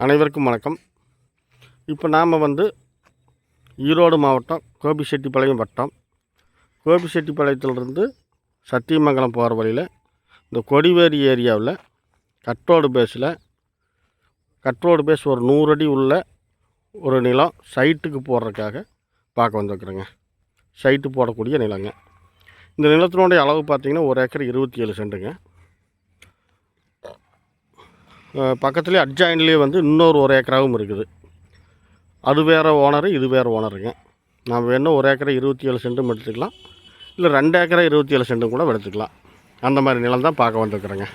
அனைவருக்கும் வணக்கம். இப்போ நாம் ஈரோடு மாவட்டம் கோபிச்செட்டிப்பாளையம் வட்டம். கோபிச்செட்டிப்பாளையத்திலிருந்து சத்தியமங்கலம் போகிற வழியில் இந்த கொடிவேரி ஏரியாவில் கட்ரோடு பேஸ் ஒரு 100 அடி உள்ள ஒரு நிலம் சைட்டுக்கு போடுறதுக்காக பார்க்க வந்துருக்குறேங்க. சைட்டு போடக்கூடிய நிலங்க. இந்த நிலத்தினுடைய அளவு பார்த்திங்கன்னா 1 ஏக்கர் 27 சென்ட்டுங்க. பக்கத்துலேயே அட்ஜாயின்லேயே இன்னொரு 1 ஏக்கராகவும் இருக்குது. அது வேறு ஓனரு, இது வேறு ஓனருங்க. நாம் வேணும் 1 ஏக்கரை 27 சென்ட்டும் எடுத்துக்கலாம், இல்லை 2 ஏக்கரை 27 சென்ட்டும் கூட எடுத்துக்கலாம். அந்த மாதிரி நிலம் தான் பார்க்க வந்துருக்குறேங்க.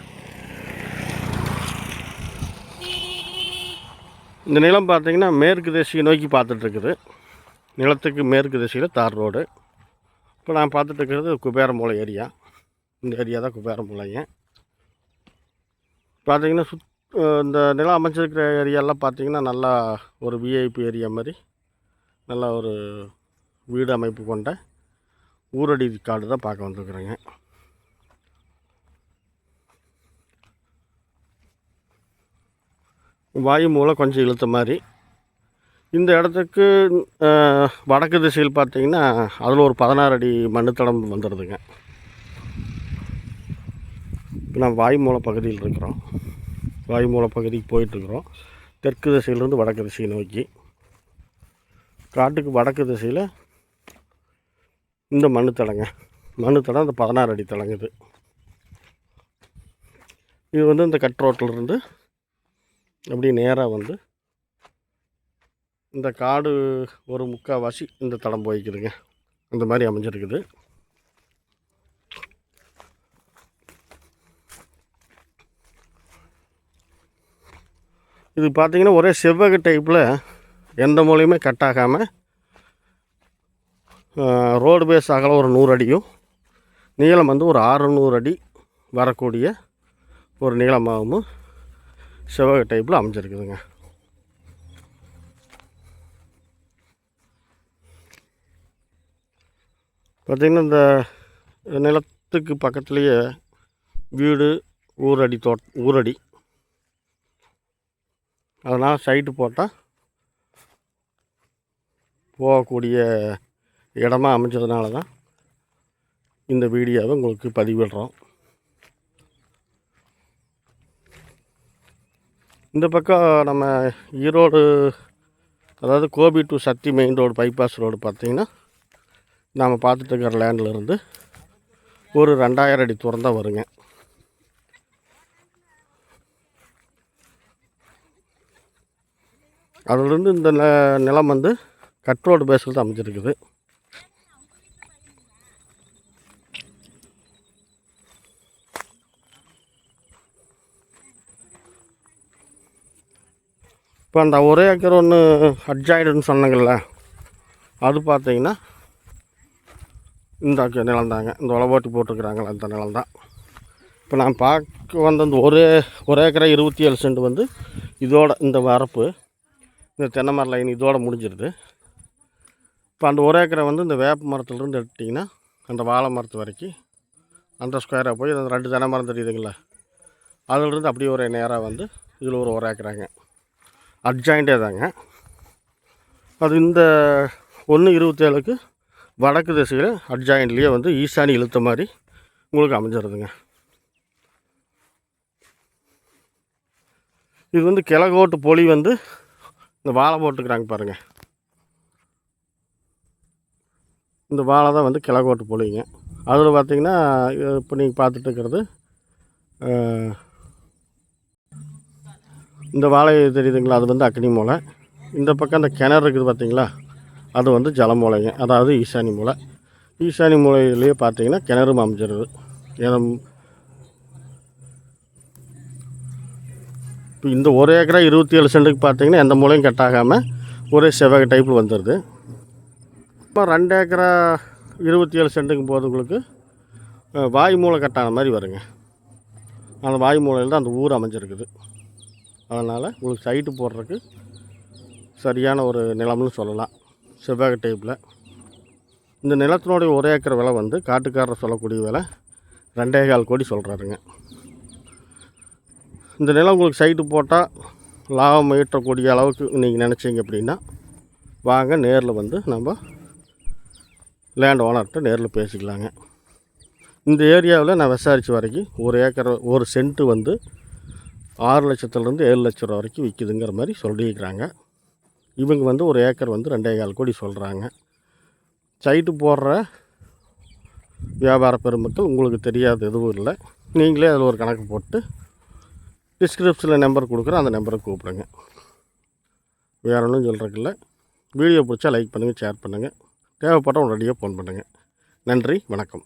இந்த நிலம் பார்த்திங்கன்னா மேற்கு திசையை நோக்கி பார்த்துட்ருக்குது. நிலத்துக்கு மேற்கு திசையில் தார் ரோடு. இப்போ நான் பார்த்துட்ருக்கிறது குபேரமூலை ஏரியா. இந்த ஏரியா தான் குபேரமூலைங்க. பார்த்திங்கன்னா இந்த நிலம் அமைச்சிருக்கிற ஏரியாலாம் பார்த்திங்கன்னா நல்லா ஒரு விஐபி ஏரியா மாதிரி நல்லா ஒரு வீடு அமைப்பு கொண்ட ஊரடி காடு தான் பார்க்க வந்துருக்குறேங்க. வாயு மூலம் கொஞ்சம் இழுத்த மாதிரி. இந்த இடத்துக்கு வடக்கு திசையில் பார்த்திங்கன்னா அதில் ஒரு 16 அடி மண்ணுத்தடம் வந்துடுதுங்க. நான் வாயுமூல பகுதியில் இருக்கிறோம். வாயுமூல பகுதிக்கு போயிட்டுருக்குறோம். தெற்கு திசையிலேருந்து வடக்கு திசையை நோக்கி. காட்டுக்கு வடக்கு திசையில் இந்த மண்ணுத்தடங்க. மண்ணுத்தடம் அந்த 16 அடி தடங்குது. இது இந்த கட் ரோட்டிலிருந்து அப்படியே நேராக இந்த காடு ஒரு முக்கால்வாசி இந்த தடம் போய்க்குதுங்க. அந்த மாதிரி அமைஞ்சிருக்குது. இது பார்த்திங்கன்னா ஒரே செவ்வக டைப்பில் எந்த மூலையுமே கட் ஆகாமல் ரோடு பேஸ் அகலம் ஒரு 100 அடியும் நீளம் ஒரு 600 அடி வரக்கூடிய ஒரு நீளமாகவும் செவ்வக டைப்பில் அமைஞ்சிருக்குதுங்க. பார்த்திங்கன்னா இந்த நிலத்துக்கு பக்கத்துலேயே வீடு ஊரடி. அதனால் சைட்டு போட்டால் போகக்கூடிய இடமா அமைஞ்சதுனால தான் இந்த வீடியோவை உங்களுக்கு பதிவிடுறோம். இந்த பக்கம் நம்ம ஈரோடு, அதாவது Gobi to Sakthi main road bypass road பார்த்திங்கன்னா நாம் பார்த்துட்டு இருக்கிற லேண்டிலிருந்து ஒரு 2000 அடி தூரம் தான் வருங்க. அதிலிருந்து இந்த நிலம் கட் ரோடு பேஸில் தான் அமைஞ்சிருக்குது. இப்போ அந்த 1 ஏக்கர் ஒன்று அட்ஜாயிடுன்னு சொன்னாங்கல்ல, அது பார்த்திங்கன்னா இந்த நிலம் தாங்க. இந்த உழவோட்டி போட்டிருக்கிறாங்கள அந்த நிலம் தான். இப்போ நான் பார்க்க அந்த 1 ஏக்கரை 27 சென்ட் இதோட இந்த வரப்பு இந்த தென்னை மர லைன் இதோடு முடிஞ்சிருது. இப்போ அந்த 1 ஏக்கரை இந்த வேப்ப மரத்துலேருந்து எடுத்திங்கன்னா அந்த வாழை மரத்து வரைக்கும் அந்த ஸ்கொயராக போய் அந்த 2 தென்னை மரம் தெரியுதுங்களா, அதிலிருந்து அப்படியே ஒரு நேராக இதில் ஒரு 1 ஏக்கராங்க. அட்ஜாயிண்டே தாங்க. அது இந்த 1:27க்கு வடக்கு திசையில் அட்ஜாயின்ட்லேயே ஈசானி இழுத்த மாதிரி உங்களுக்கு அமைஞ்சிருதுங்க. இது கிழக்கோட்டு பொலி இந்த வாழை போட்டுக்கிறாங்க பாருங்கள். இந்த வாழை தான் கிழக்கோட்டு பொலிங்க. அதில் பார்த்திங்கன்னா இப்போ நீங்கள் பார்த்துட்டு இருக்கிறது இந்த வாழை தெரியுதுங்களா, அது அக்னி மூலை. இந்த பக்கம் அந்த கிணறு இருக்குது பார்த்திங்களா, அது ஜல மூலைங்க, அதாவது ஈசானி மூலை. ஈசானி மூலையிலேயே பார்த்திங்கன்னா கிணறும் அமைஞ்சிருது. இப்போ இந்த 1 ஏக்கரா 27 சென்ட்டுக்கு பார்த்திங்கன்னா எந்த மூலையும் கட் ஆகாமல் ஒரே செவ்வக டைப்பில் வந்துடுது. இப்போ 2 ஏக்கரா 27 சென்ட்டுக்கும் போது உங்களுக்கு வாயு மூலை கட்டான மாதிரி வருங்க. அந்த வாயு மூலையில் தான் அந்த ஊர் அமைஞ்சிருக்குது. அதனால் உங்களுக்கு சைட்டு போடுறதுக்கு சரியான ஒரு நிலம்னு சொல்லலாம். செவ்வக டைப்பில் இந்த நிலத்தினுடைய 1 ஏக்கர் விலை காட்டுக்காரர் சொல்லக்கூடிய விலை 2.25 கோடி சொல்கிறாருங்க. இந்த நிலம் உங்களுக்கு சைட்டு போட்டால் லாபம் ஈட்டக்கூடிய அளவுக்கு நீங்கள் நினச்சிங்க அப்படின்னா வாங்க, நேரில் வந்து நம்ம லேண்ட் ஓனர்கிட்ட நேரில் பேசிக்கலாங்க. இந்த ஏரியாவில் நான் விசாரித்த வரைக்கும் ஒரு ஏக்கர் ஒரு சென்ட்டு வந்து 6 லட்சத்துலேருந்து 7 லட்ச ரூபா வரைக்கும் விற்கிதுங்கிற மாதிரி சொல்லியிருக்கிறாங்க. இவங்க வந்து ஒரு ஏக்கர் வந்து 2,4 கோடி சொல்கிறாங்க. சைட்டு போடுற வியாபார பெருமக்கள் உங்களுக்கு தெரியாத எதுவும் இல்லை. நீங்களே அதில் ஒரு கணக்கு போட்டு டிஸ்கிரிப்ஷனில் நம்பர் கொடுக்குறேன், அந்த நம்பரை கூப்பிடுங்க. வேறு ஒன்றும் சொல்கிறதுக்கு இல்லை. வீடியோ பிடிச்சா லைக் பண்ணுங்கள், ஷேர் பண்ணுங்கள். தேவைப்பட்டால் உடனடியாக ஃபோன் பண்ணுங்கள். நன்றி, வணக்கம்.